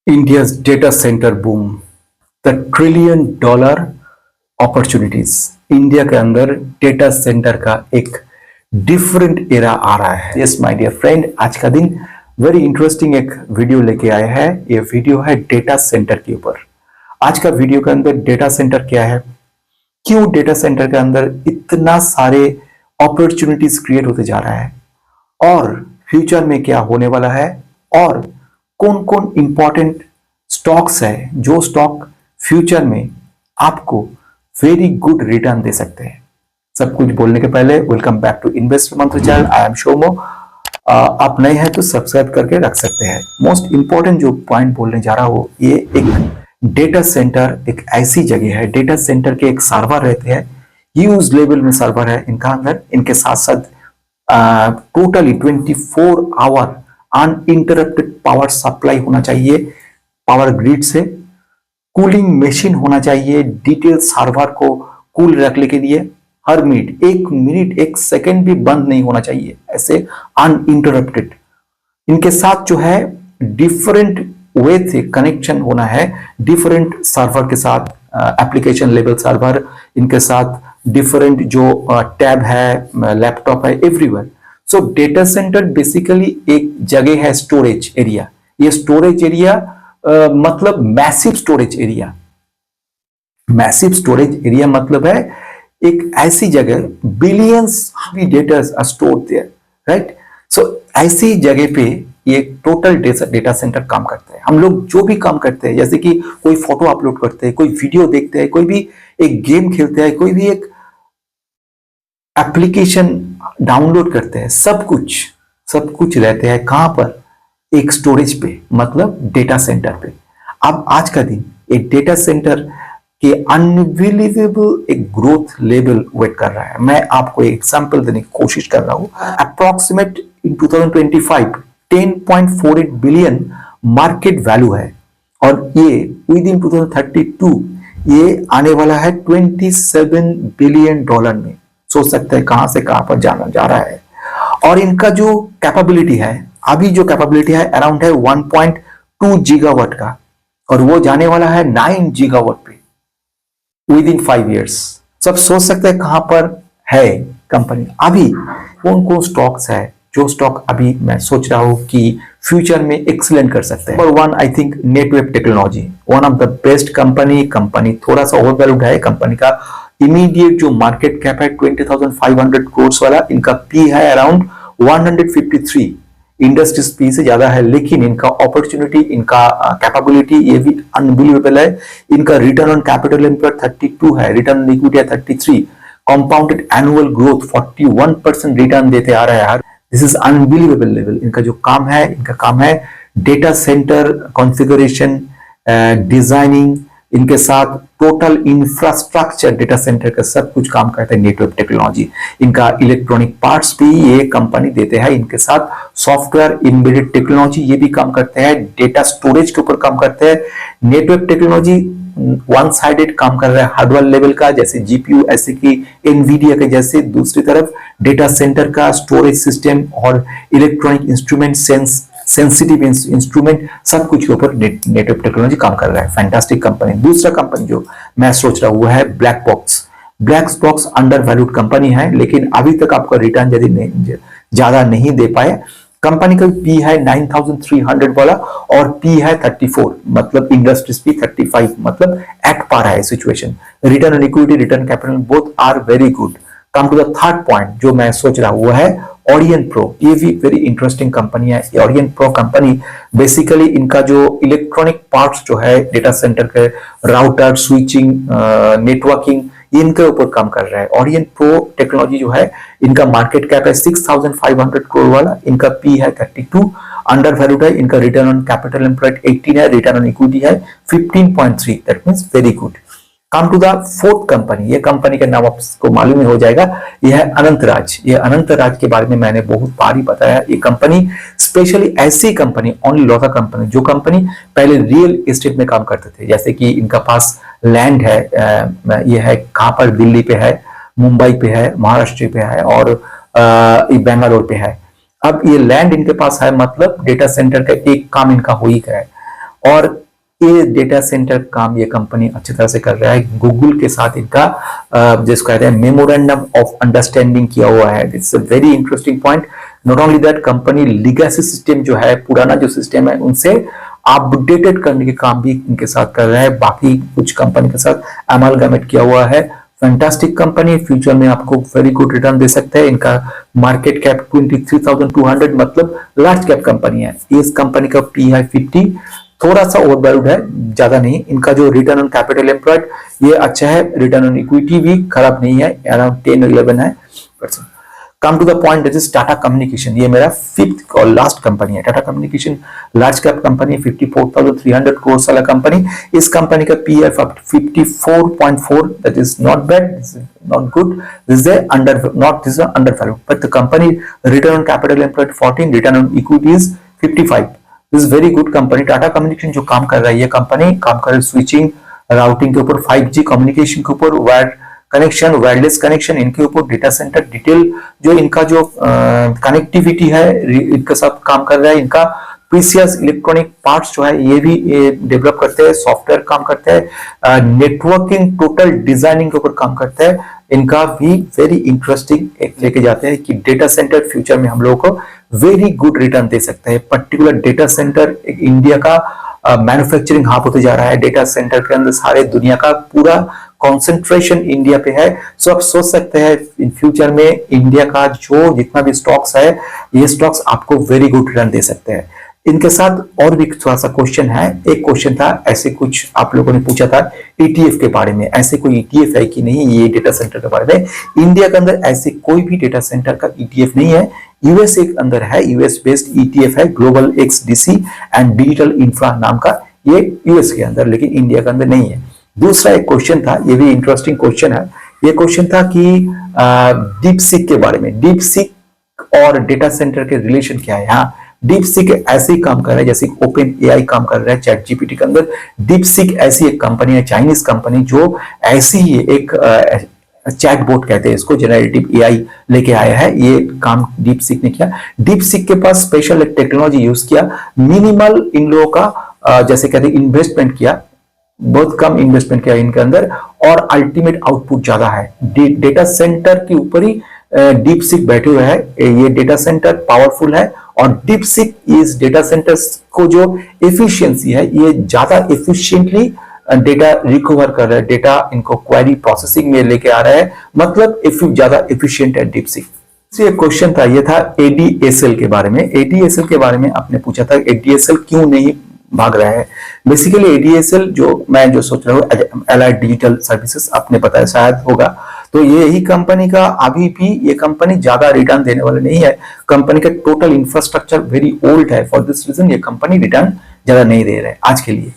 India's data center boom, the $1 trillion opportunities. India के अंदर data centre का एक डिफरेंट एरा आ रहा है। यस माय डियर फ्रेंड, आज का दिन वेरी इंटरेस्टिंग एक वीडियो लेके आया है। ये वीडियो है डेटा सेंटर के ऊपर। आज का वीडियो के अंदर डेटा सेंटर क्या है, क्यों डेटा सेंटर के अंदर इतना सारे अपॉर्चुनिटीज क्रिएट होते जा रहा है, और फ्यूचर में क्या होने वाला है, और कौन कौन इंपॉर्टेंट स्टॉक्स है जो स्टॉक फ्यूचर में आपको वेरी गुड रिटर्न दे सकते हैं। सब कुछ बोलने के पहले वेलकम बैक टू इन्वेस्टर मंत्र चैनल। I am Shomo. आप नए हैं तो सब्सक्राइब करके रख सकते हैं। मोस्ट इंपॉर्टेंट जो पॉइंट बोलने जा रहा हूं, ये एक डेटा सेंटर एक ऐसी जगह है, डेटा सेंटर के एक सर्वर रहते हैं, ह्यूज लेवल में सर्वर है इनका अंदर। इनके साथ साथ totally 24 hour uninterrupted power supply होना चाहिए पावर ग्रिड से, कूलिंग मशीन होना चाहिए डिटेल सर्वर को कूल रखने के लिए। हर मिनट, एक सेकंड भी बंद नहीं होना चाहिए, ऐसे अनइंटरप्टेड। इनके साथ जो है डिफरेंट वे से कनेक्शन होना है डिफरेंट सर्वर के साथ, एप्लीकेशन लेवल सर्वर, इनके साथ डिफरेंट जो टैब है, लैपटॉप है, everywhere. So data center basically एक जगह है, स्टोरेज एरिया। ये स्टोरेज एरिया मतलब massive storage area. Massive storage area मतलब है एक ऐसी जगह billions datas are stored there, right. So ऐसी जगह पे ये टोटल डेटा सेंटर काम करता है। हम लोग जो भी काम करते हैं, जैसे कि कोई फोटो अपलोड करते हैं, कोई वीडियो देखते हैं, कोई भी एक गेम खेलते हैं, कोई भी एक एप्लीकेशन डाउनलोड करते हैं, सब कुछ रहते हैं कहां पर, एक स्टोरेज पे, मतलब डेटा सेंटर पे। अब आज का दिन एक डेटा सेंटर के अनबिलीवेबल एक ग्रोथ लेवल वेट कर रहा है। मैं आपको एक एग्जांपल देने की कोशिश कर रहा हूं। अप्रोक्सीमेट इन 2025 10.48 बिलियन मार्केट वैल्यू है, और ये विद इन 2032 ये आने वाला है $27 बिलियन में। सोच सकते हैं कहां से कहां पर जाना जा रहा है। और इनका जो कैपेबिलिटी है, अभी जो कैपेबिलिटी है अराउंड है 1.2 गीगावाट का, और वो जाने वाला है 9 गीगावाट पे विद इन 5 इयर्स। सब सोच सकते हैं कहां पर है कंपनी। अभी कौन कौन स्टॉक्स है जो स्टॉक अभी मैं सोच रहा हूं कि फ्यूचर में एक्सीलेंट कर सकते हैं। Number 1 I think Netweb technology, one of the best company थोड़ा सा ओवरवैल्यूड है। कंपनी का इमीडिएट जो मार्केट कैप है 20,500 करोड़ वाला, इनका पी है अराउंड 153, इंडस्ट्रीज पी से ज्यादा है, लेकिन इनका अपॉर्चुनिटी, इनका कैपेबिलिटी ये भी अनबिलीवेबल है। इनका रिटर्न ऑन कैपिटल एम्प्लॉयड 32 है, रिटर्न ऑन इक्विटी है 33, कंपाउंडेड एनुअल ग्रोथ 41% रिटर्न देते आ रहा है यार। This is unbelievable level. इनका जो काम है डेटा सेंटर कॉन्फ़िगरेशन, डिजाइनिंग, इनके साथ टोटल इंफ्रास्ट्रक्चर डेटा सेंटर का सब कुछ काम करता है नेटवर्क टेक्नोलॉजी। इनका इलेक्ट्रॉनिक पार्ट्स भी ये कंपनी देते हैं, इनके साथ सॉफ्टवेयर एम्बेडेड टेक्नोलॉजी ये भी काम करते हैं, डेटा स्टोरेज के ऊपर काम करते हैं। नेटवर्क टेक्नोलॉजी वन साइडेड काम कर रहा है हार्डवेयर लेवल का, जैसे जीपीयू, ऐसे कि एनवीडिया के जैसे। दूसरी तरफ डेटा सेंटर का स्टोरेज सिस्टम और इलेक्ट्रॉनिक इंस्ट्रूमेंट, सेंसिटिव इंस्ट्रूमेंट, सब कुछ के ऊपर नेटवर्क टेक्नोलॉजी काम कर रहा है। Fantastic company. दूसरा कंपनी जो मैं सोच रहा हूं वो है black box under valued company है, लेकिन अभी तक आपका रिटर्न यदि ज्यादा नहीं दे पाए। कंपनी का पी है 9,300 वाला, और पी है 34, मतलब इंडस्ट्रीज पी 35, मतलब एट पार है situation. Return on equity, return capital both are very good. Come to the third point जो मैं सोच रहा हूं वो है ऑरियन प्रो। ये भी वेरी इंटरेस्टिंग कंपनी है। ऑरियन प्रो कंपनी बेसिकली इनका जो इलेक्ट्रॉनिक पार्ट्स जो है डेटा सेंटर के, राउटर, स्विचिंग, नेटवर्किंग, इनके ऊपर काम कर रहा है। ऑरियन प्रो टेक्नोलॉजी जो है, इनका मार्केट कैप है 6,500 करोड़ वाला, इनका पी है 32, अंडर वैल्यूड है। इनका रिटर्न ऑन कैपिटल एम्प्लॉयड 18 है, रिटर्न ऑन इक्विटी है 15.3, that means very good. Come to the fourth company, ये कंपनी का नाम आपको मालूम ही हो जाएगा, यह है अनंतराज। ये अनंतराज के बारे में मैंने बहुत बार ही बताया। ये कंपनी स्पेशली ऐसी कंपनी, ओनली लॉटा कंपनी, जो कंपनी पहले रियल एस्टेट में काम करते थे, जैसे कि इनका पास लैंड है, ये है कहां पर, दिल्ली पे है, मुंबई पे है, महाराष्ट्र पे है, और बेंगलोर पे है। अब ये लैंड इनके पास है, मतलब डेटा सेंटर का एक काम इनका हो ही गया है। और ये डेटा सेंटर काम ये कंपनी अच्छी तरह से कर रहा है। गूगल के साथ इनका जिसको कहते हैं मेमोरेंडम ऑफ अंडरस्टैंडिंग किया हुआ है। It's a very interesting point. Not only that, company legacy system जो है, पुराना जो सिस्टम है, उनसे अपडेटेड करने के काम भी इनके साथ कर रहा है। बाकी कुछ कंपनी के साथ अमालगमेट किया हुआ है। फैंटास्टिक कंपनी, फ्यूचर में आपको वेरी गुड रिटर्न दे सकते हैं। इनका मार्केट कैप 23,200, मतलब लार्ज कैप कंपनी है। इस कंपनी का PI 50 थोड़ा सा ओवरवैल्यूड है, ज्यादा नहीं। इनका जो रिटर्न ऑन कैपिटल एम्प्लॉयड ये अच्छा है, रिटर्न ऑन इक्विटी भी खराब नहीं है, अराउंड 10-11 है %। Come to the point, this is Tata communication. ये मेरा 5th और लास्ट कंपनी है। Tata communication large cap company, 54,300 crore वाला कंपनी। इस कंपनी का PI 54.4, that is not bad, not good, this is under value, but the company return on capital employed 14, return on equity is 55। This is very good company. Tata communication जो काम कर रहा है, ये कंपनी काम कर रही है स्विचिंग, राउटिंग के ऊपर, 5G कम्युनिकेशन के ऊपर, वायर कनेक्शन, वायरलेस कनेक्शन, इनके ऊपर, डेटा सेंटर डिटेल जो इनका जो कनेक्टिविटी है इनके साथ काम कर रहा है। इनका प्रीसियस इलेक्ट्रॉनिक पार्ट्स जो है ये भी डेवलप करते हैं, सॉफ्टवेयर काम करते हैं, नेटवर्किंग टोटल डिजाइनिंग के ऊपर काम करते हैं। इनका भी वेरी इंटरेस्टिंग लेके जाते हैं कि डेटा सेंटर फ्यूचर में हम लोगों को वेरी गुड रिटर्न दे सकते हैं। पर्टिकुलर डेटा सेंटर इंडिया का मैन्युफैक्चरिंग हब होते जा रहा है। डेटा सेंटर के अंदर सारे दुनिया का पूरा कंसंट्रेशन इंडिया पे है। सो आप सोच सकते हैं इन फ्यूचर में इंडिया का जो जितना भी स्टॉक्स है, ये स्टॉक्स आपको वेरी गुड रिटर्न दे सकते हैं। इनके साथ और भी थोड़ा सा क्वेश्चन है। एक क्वेश्चन था, ऐसे कुछ आप लोगों ने पूछा था ETF के बारे में, ऐसे कोई ETF है कि नहीं ये डेटा सेंटर के बारे में। इंडिया के अंदर ऐसे कोई भी डेटा सेंटर का ETF नहीं है। USA के अंदर है, US बेस्ड ETF है, global XDC and digital infra नाम का, ये US के अंदर, लेकिन इंडिया के अंदर नहीं है। दूसरा एक क्वेश्चन था, ये भी इंटरेस्टिंग क्वेश्चन है। ये क्वेश्चन था कि डीपसीक के बारे में, डीपसीक और डेटा सेंटर के रिलेशन क्या है। हाँ, डीपसीक ऐसे ही काम कर रहा है जैसे ओपन AI काम कर रहा है ChatGPT के अंदर। डीपसीक ऐसी एक कंपनी है, चाइनीज कंपनी, जो ऐसी ही एक चैटबॉट कहते हैं इसको, जनरेटिव AI लेके आया है। ये काम डीपसीक ने किया। डीपसीक के पास स्पेशल टेक्नोलॉजी यूज किया, मिनिमल इन लोगों का जैसे कहते हैं इन्वेस्टमेंट किया, बहुत कम इन्वेस्टमेंट किया इनके अंदर, और अल्टीमेट आउटपुट ज्यादा है। डेटा सेंटर के ऊपर ही डीपसीक बैठे हुए है। ये डेटा सेंटर पावरफुल है, और डीपसीक इस डेटा सेंटर्स को जो एफिशिएंसी है, ये ज्यादा एफिशिएंटली डेटा रिकवर कर रहा है, डेटा इनको क्वेरी प्रोसेसिंग में लेके आ रहा है, मतलब ज्यादा एफिशिएंट है डीपसीक। एक क्वेश्चन था, ये था ADSL के बारे में। ADSL के बारे में आपने पूछा था, ADSL क्यों नहीं भाग रहा है। बेसिकली ADSL जो मैं जो सोच रहा हूँ, एलाइड डिजिटल सर्विसेज, आपने बताया शायद होगा, तो ये ही कंपनी का अभी भी ये कंपनी ज्यादा रिटर्न देने वाले नहीं है। कंपनी का टोटल इंफ्रास्ट्रक्चर वेरी ओल्ड है, फॉर दिस रीजन ये कंपनी रिटर्न ज्यादा नहीं दे रहा है आज के लिए।